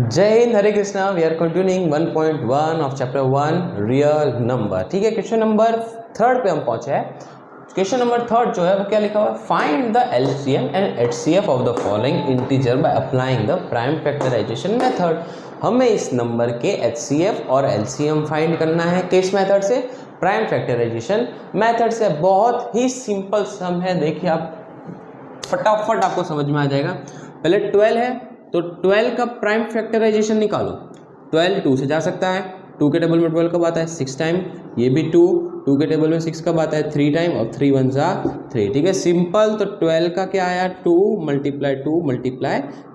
जय हिंद, हरे Krishna. We are continuing 1.1 of chapter 1 real number. ठीक है, क्वेश्चन नंबर 3 पे हम पहुंचे हैं। क्वेश्चन नंबर 3 जो है वो क्या लिखा हुआ है, find the LCM and HCF of the following integer by applying the prime factorization method. हमें इस नंबर के एचसीएफ और एलसीएम फाइंड करना है किस मेथड से, प्राइम फैक्टराइजेशन मेथड से। बहुत ही सिंपल सम है, देखिए आप फटाफट आपको समझ में आ जाएगा। पहले 12 है तो 12 का प्राइम फैक्टराइजेशन निकालो। 12 2 से जा सकता है, 2 के टेबल में 12 कब आता है 6 टाइम, ये भी 2 के टेबल में 6 कब आता है 3 टाइम, और 3 1 जा 3। ठीक है, सिंपल। तो 12 का क्या आया 2 मल्टीप्लाई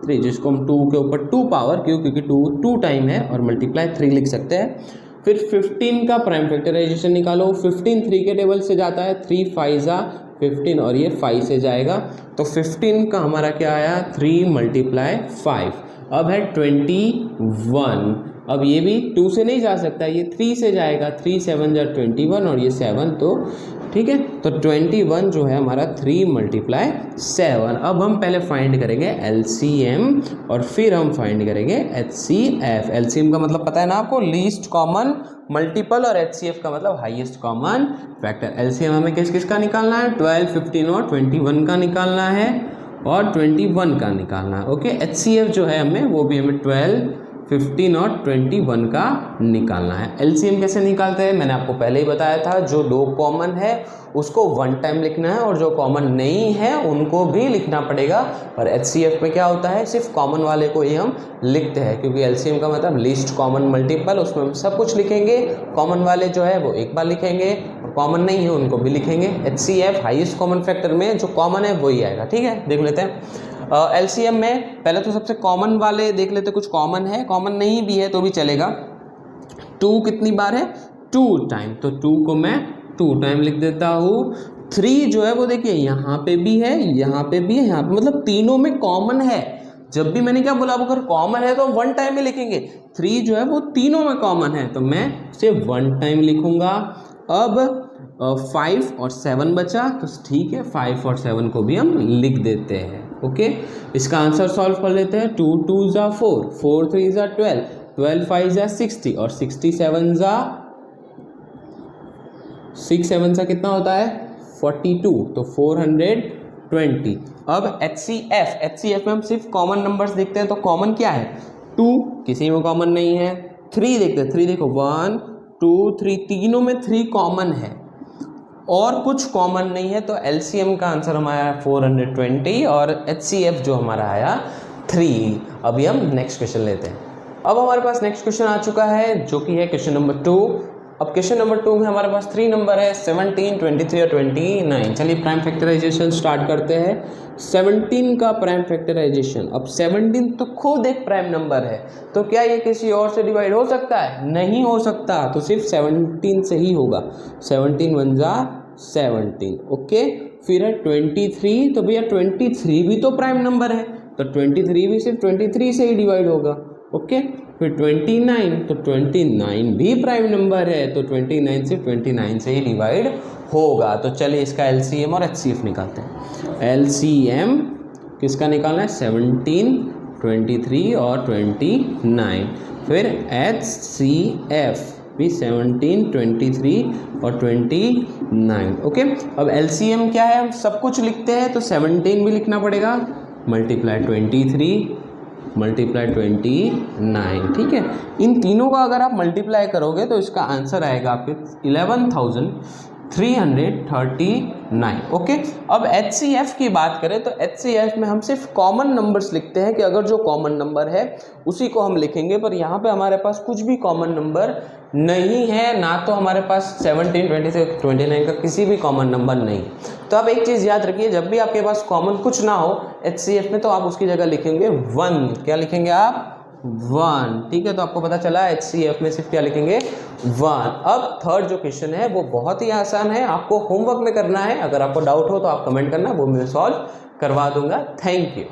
3, जिसको हम 2 के ऊपर 2 पावर क्योंकि 2 टाइम है और मल्टीप्लाई 3 लिख सकते हैं। फिर 15 का प्राइम फैक्टराइजेशन निकालो। 15 3 के टेबल से जाता है, 3 5 जा 15 और ये 5 से जाएगा, तो 15 का हमारा क्या आया 3 मल्टीप्लाई 5। अब है 21। अब ये भी 2 से नहीं जा सकता, ये 3 से जाएगा, 3 7 जा 21 और ये 7, तो ठीक है। तो 21 जो है हमारा 3 मल्टीप्लाई 7। अब हम पहले फाइंड करेंगे एलसीएम और फिर हम फाइंड करेंगे एचसीएफ। एलसीएम का मतलब पता है ना आपको, लीस्ट कॉमन मल्टीपल, और एचसीएफ का मतलब हाईएस्ट कॉमन फैक्टर। एलसीएम हमें किस किस का निकालना है, 12 15 और 21 का निकालना है और 21 का निकालना है। ओके, एचसीएफ जो है हमें वो भी हमें 12 15 और 21 का निकालना है। एलसीएम कैसे निकालते हैं मैंने आपको पहले ही बताया था, जो 2 कॉमन है उसको 1 टाइम लिखना है और जो कॉमन नहीं है उनको भी लिखना पड़ेगा। और एचसीएफ में क्या होता है, सिर्फ कॉमन वाले को ही हम लिखते हैं, क्योंकि एलसीएम का मतलब लीस्ट कॉमन मल्टीपल, उसमें हम सब कुछ लिखेंगे। कॉमन वाले जो है वो एक बार लिखेंगे और कॉमन नहीं है उनको भी लिखेंगे। एचसीएफ हाईएस्ट कॉमन फैक्टर में जो कॉमन है वही आएगा। ठीक है, देख लेते हैं। एलसीएम में पहले तो सबसे कॉमन वाले देख लेते, कुछ कॉमन है, कॉमन नहीं भी है तो भी चलेगा। 2 कितनी बार है 2 टाइम, तो 2 को मैं 2 टाइम लिख देता हूँ। 3 जो है वो देखिए यहाँ पे भी है, यहाँ पे भी है, यहाँ पे, मतलब तीनों में कॉमन है। जब भी मैंने क्या बोला, अगर कॉमन है तो हम 1 टाइम में लिखेंगे। 3 जो है वो तीनों में कॉमन है तो मैं सिर्फ 1 टाइम लिखूंगा। अब 5 और 7 बचा, तो ठीक है 5 और 7 को भी हम लिख देते हैं। ओके, इसका आंसर सॉल्व कर लेते हैं। 2 2 जा 4, 4 3 जा 12, 12 5 जा 60 और 67 जा 6 7 सा कितना होता है 42, तो 420। अब एचसीएफ में हम सिर्फ कॉमन नंबर्स देखते हैं, तो कॉमन क्या है 2, किसी में कॉमन नहीं है। 3 देखते हैं, 3 देखो 1 2 3, तीनों में 3 कॉमन है और कुछ कॉमन नहीं है, तो एलसीएम का आंसर हमारा 420 और एचसीएफ जो हमारा आया 3। अभी हम नेक्स्ट क्वेश्चन लेते हैं। अब हमारे पास नेक्स्ट क्वेश्चन आ चुका है जो कि है क्वेश्चन नंबर 2। अब क्वेश्चन नंबर 2 में हमारे पास 3 नंबर है, 17 23 और 29। चलिए प्राइम फैक्टराइजेशन स्टार्ट करते हैं। 17 का प्राइम फैक्टराइजेशन, अब 17 तो खुद एक प्राइम नंबर है, तो क्या ये किसी और से डिवाइड हो सकता है, नहीं हो सकता, तो सिर्फ 17 से ही होगा। 17 1 जा 17। ओके, फिर है 23, तो भैया 23 भी तो प्राइम नंबर है, तो 23 भी सिर्फ 23 से ही डिवाइड होगा। ओके, फिर 29, तो 29 भी प्राइम नंबर है, तो 29 सिर्फ 29 से ही डिवाइड होगा। तो चलिए इसका एलसीएम और एचसीएफ निकालते हैं। एलसीएम किसका निकालना है 17 23 और 29। फिर एचसीएफ भी 17 23 और 29। ओके, अब एलसीएम क्या है, हम सब कुछ लिखते हैं, तो 17 भी लिखना पड़ेगा, मल्टीप्लाई 23 मल्टीप्लाई 29। ठीक है, इन तीनों का अगर आप मल्टीप्लाई करोगे तो इसका आंसर आएगा आपके 11,339। ओके, अब एचसीएफ की बात करें तो एचसीएफ में हम सिर्फ कॉमन नंबर्स लिखते हैं कि अगर जो कॉमन नंबर है उसी को हम लिखेंगे, पर यहाँ पे हमारे पास कुछ भी कॉमन नंबर नहीं है, ना तो हमारे पास 17 23 29 का किसी भी कॉमन नंबर नहीं। तो आप एक चीज़ याद रखिए, जब भी आपके पास कॉमन कुछ ना हो एचसीएफ में, तो आप उसकी जगह लिखेंगे 1। क्या लिखेंगे आप 1। ठीक है, तो आपको पता चला एचसीएफ में सिर्फ क्या लिखेंगे 1। अब थर्ड जो क्वेश्चन है वो बहुत ही आसान है, आपको होमवर्क में करना है। अगर आपको डाउट हो तो आप कमेंट करना, वो मैं सॉल्व करवा दूंगा। Thank you.